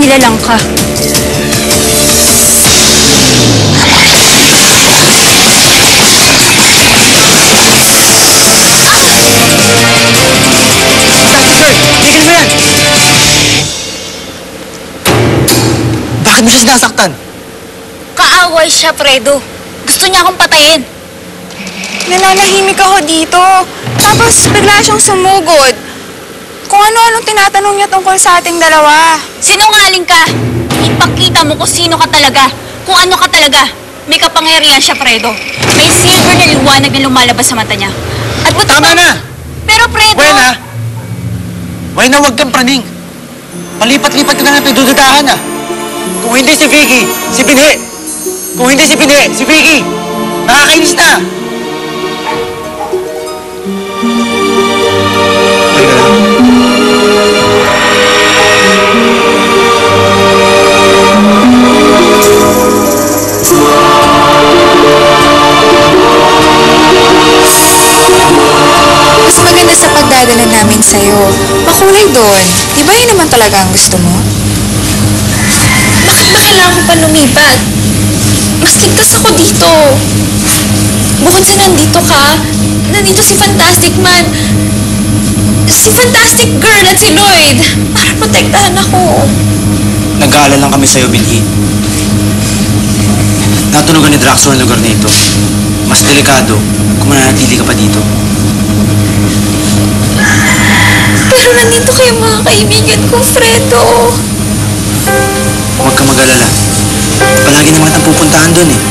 nilalang ka. Bakit mo siya sinasaktan? Kaaway siya, Fredo. Gusto niya akong patayin. Nananahimik ako dito. Tapos bigla siyang sumugod. Kung ano-anong tinatanong niya tungkol sa ating dalawa. Sinungaling ka! Ipakita mo kung sino ka talaga. Kung ano ka talaga. May kapangyarihan siya, Fredo. May silver na liwanag na lumalabas sa mata niya. At Tama na! Pero, Fredo... Wena, huwag kang praning. Palipat-lipat ka na ng pagdududahan, ah. Kung hindi si Vicky, si Binhe. Kung hindi si Binhe, si Vicky. Nakakainis na! Okay ka lang. Mas maganda sa pagdadala namin sa'yo. Makulay doon. Di ba yun naman talaga ang gusto mo? Bakit ba kailangan ko pa lumipat? Mas ligtas ako dito. Bukod sa nandito ka, nandito si Fantastic Man, si Fantastic Girl at si Lloyd. Para protektahan ako. Nag-aalala lang kami sa'yo, Binhi. Natunugan ni Draxo ang lugar na ito. Mas delikado kung mananatili ka pa dito. Pero nandito kayo mga kaibigan ko, Fredo. Huwag kang mag-alala. Palagi naman ang pupuntahan doon, eh.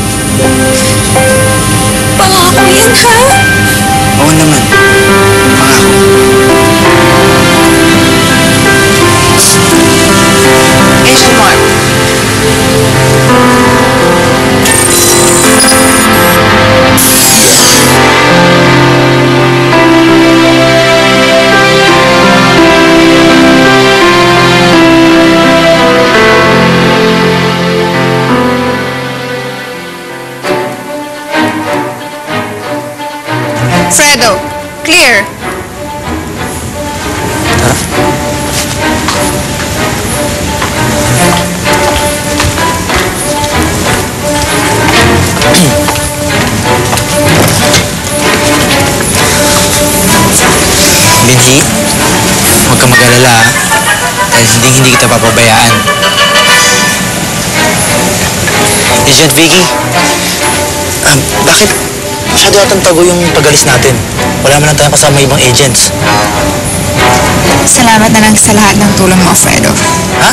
Pangako yan, ha? Oo naman. Pangako. Asian Mark. Fredo, clear. Binhi, huwag kang mag-alala, ha? Dahil hindi kita papabayaan. Agent Vicky, bakit masyado atang tago yung pag-alis natin? Wala man lang tayong kasama ibang agents. Salamat na lang sa lahat ng tulong mo, Fredo. Ha?